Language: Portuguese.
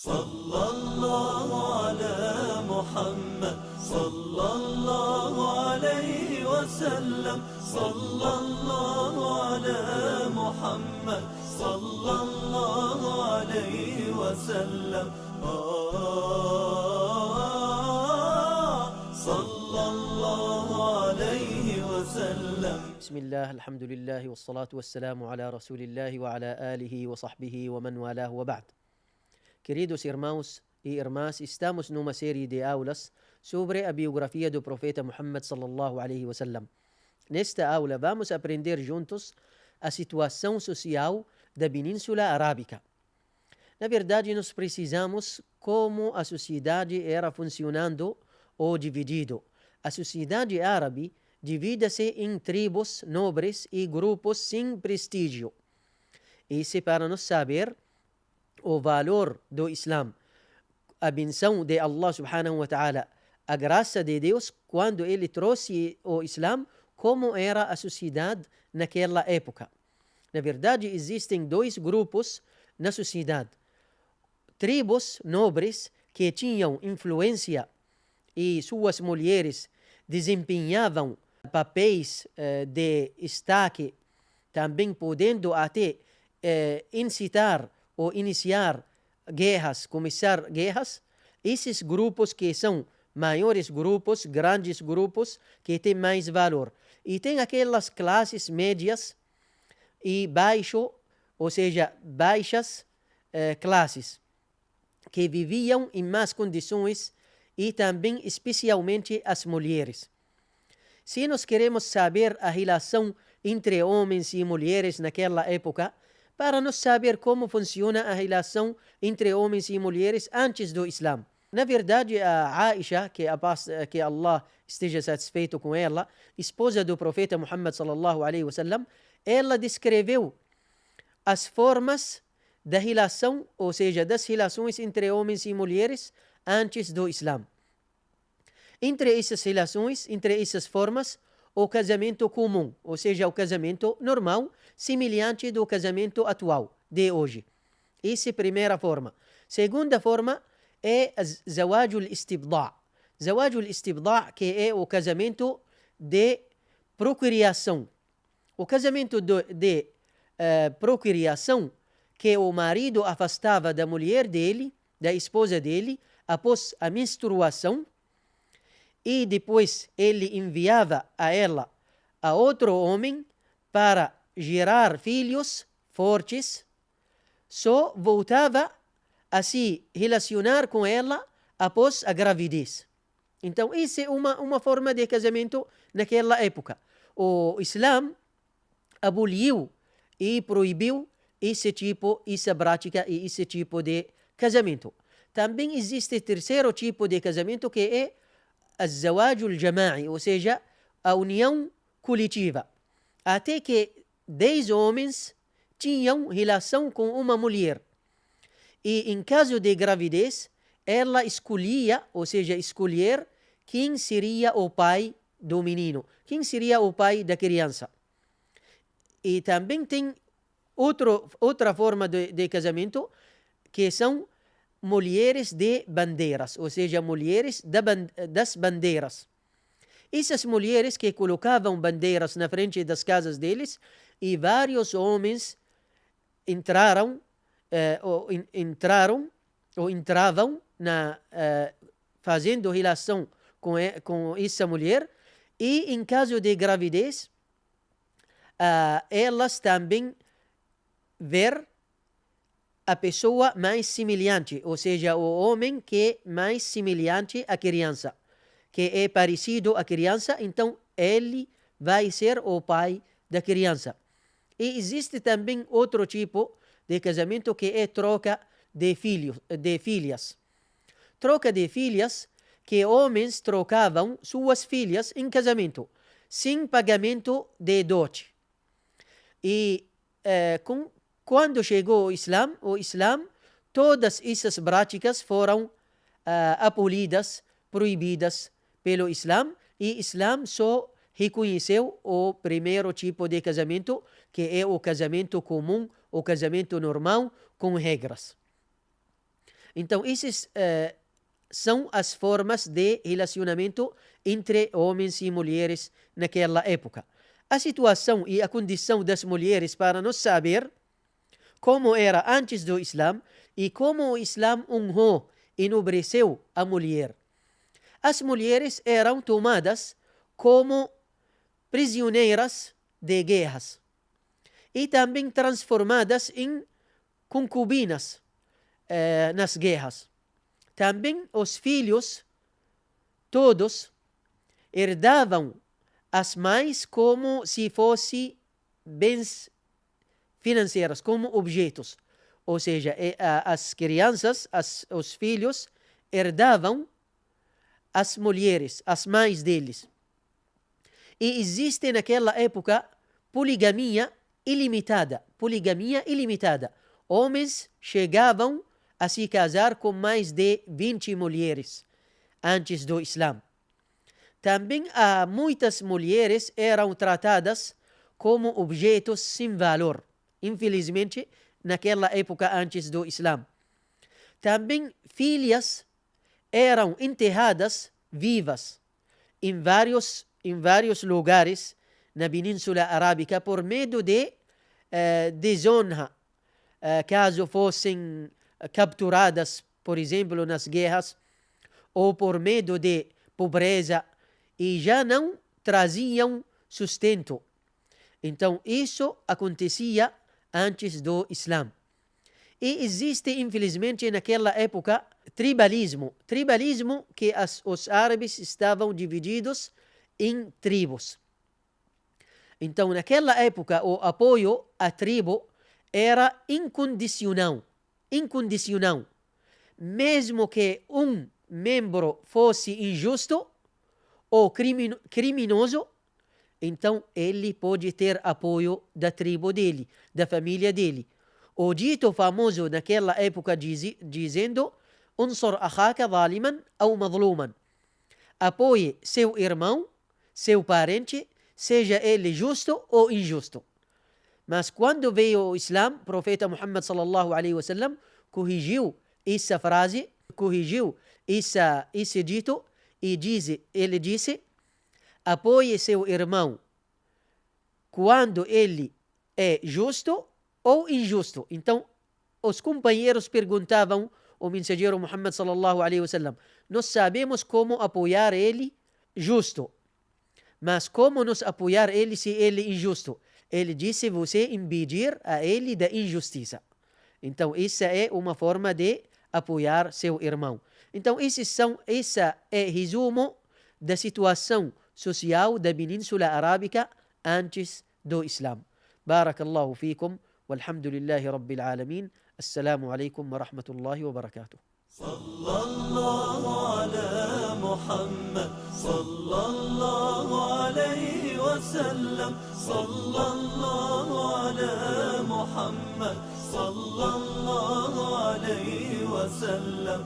صلى الله على محمد صلى الله عليه وسلم صلى الله على محمد صلى الله عليه وسلم صلى الله عليه وسلم. بسم الله الحمد لله والصلاة والسلام على رسول الله وعلى آله وصحبه ومن والاه وبعد. Queridos irmãos e irmãs, estamos numa série de aulas sobre a biografia do profeta Muhammad sallallahu alaihi wasallam. Nesta aula vamos aprender juntos a situação social da Península Arábica. Na verdade, nós precisamos como a sociedade era funcionando ou dividido. A sociedade árabe divide-se em tribos nobres e grupos sem prestígio. Isso para nós saber o valor do Islã, a benção de Allah subhanahu wa ta'ala, a graça de Deus quando ele trouxe o Islã, como era a sociedade naquela época. Na verdade, existem dois grupos na sociedade. Tribos nobres que tinham influência e suas mulheres desempenhavam papéis de destaque, também podendo até incitar ou iniciar guerras, começar guerras. Esses grupos que são maiores grupos, grandes grupos, que têm mais valor. E tem aquelas classes médias e baixo, ou seja, baixas classes, que viviam em más condições e também especialmente as mulheres. Se nós queremos saber a relação entre homens e mulheres naquela época, para nós saber como funciona a relação entre homens e mulheres antes do Islã. Na verdade, a Aisha, que Allah esteja satisfeito com ela, esposa do profeta Muhammad sallallahu alaihi wasallam, ela descreveu as formas da relação, ou seja, das relações entre homens e mulheres antes do Islã. Entre essas relações, entre essas formas, o casamento comum, ou seja, o casamento normal, semelhante do casamento atual, de hoje. Essa é a primeira forma. Segunda forma é Zawaj al-Istibda'. Zawaj al-Istibda', que é o casamento de procriação. O casamento de procriação, que o marido afastava da mulher dele, da esposa dele, após a menstruação, e depois ele enviava a ela a outro homem para gerar filhos fortes, só voltava a se relacionar com ela após a gravidez. Então, essa é uma forma de casamento naquela época. O Islã aboliu e proibiu essa prática e esse tipo de casamento. Também existe o terceiro tipo de casamento, que é الزواج الجماعي, ou seja, a união coletiva. Até que 10 homens tinham relação com uma mulher. E em caso de gravidez, ela escolhia, ou seja, escolher quem seria o pai do menino, quem seria o pai da criança. E também tem outra forma de casamento, que são mulheres de bandeiras, ou seja, mulheres das bandeiras. Essas mulheres que colocavam bandeiras na frente das casas deles, e vários homens entravam fazendo relação com essa mulher, e em caso de gravidez, elas também ver a pessoa mais semelhante, ou seja, o homem que é mais semelhante à criança, que é parecido à criança, então ele vai ser o pai da criança. E existe também outro tipo de casamento, que é troca de filhas. Troca de filhas, que homens trocavam suas filhas em casamento, sem pagamento de dote. E quando chegou o Islã, todas essas práticas foram abolidas, proibidas pelo Islã, e o Islã só reconheceu o primeiro tipo de casamento, que é o casamento comum, o casamento normal, com regras. Então, esses são as formas de relacionamento entre homens e mulheres naquela época. A situação e a condição das mulheres para nós saber como era antes do Islã e como o Islã honrou e enobreceu a mulher. As mulheres eram tomadas como prisioneiras de guerras e também transformadas em concubinas nas guerras. Também os filhos, todos, herdavam as mães como se fossem bens financeiros, como objetos. Ou seja, as crianças, os filhos, herdavam as mulheres, as mães deles. E existe naquela época poligamia ilimitada. Poligamia ilimitada. Homens chegavam a se casar com mais de 20 mulheres antes do Islã. Também muitas mulheres eram tratadas como objetos sem valor, infelizmente, naquela época antes do Islã. Também filhas eram enterradas vivas em vários lugares na Península Arábica por medo de desonra, caso fossem capturadas, por exemplo, nas guerras, ou por medo de pobreza, e já não traziam sustento. Então, isso acontecia antes do Islã. E existe, infelizmente, naquela época, tribalismo. Tribalismo que os árabes estavam divididos em tribos. Então, naquela época, o apoio à tribo era incondicional. Incondicional. Mesmo que um membro fosse injusto ou criminoso, então ele pode ter apoio da tribo dele, da família dele. O dito famoso naquela época dizendo: "Unsur akhaka zaliman ou madluman." Apoie seu irmão, seu parente, seja ele justo ou injusto. Mas quando veio o Islã, o profeta Muhammad sallallahu alaihi wasallam corrigiu essa frase, corrigiu esse dito e ele disse: apoie seu irmão quando ele é justo ou injusto. Então, os companheiros perguntavam ao mensageiro Muhammad sallallahu alaihi wasallam: nós sabemos como apoiar ele justo, mas como nos apoiar ele se ele é injusto? Ele disse: você impedir a ele da injustiça. Então, essa é uma forma de apoiar seu irmão. Então, esse é resumo da situação social da Península Arábica antes do Islã. Barakallahu fikum, walhamdulillahi rabbil alamin. Assalamu alaikum wa rahmatullahi wa barakatuh. صلى الله على محمد صلى الله عليه وسلم صلى الله على محمد صلى الله عليه وسلم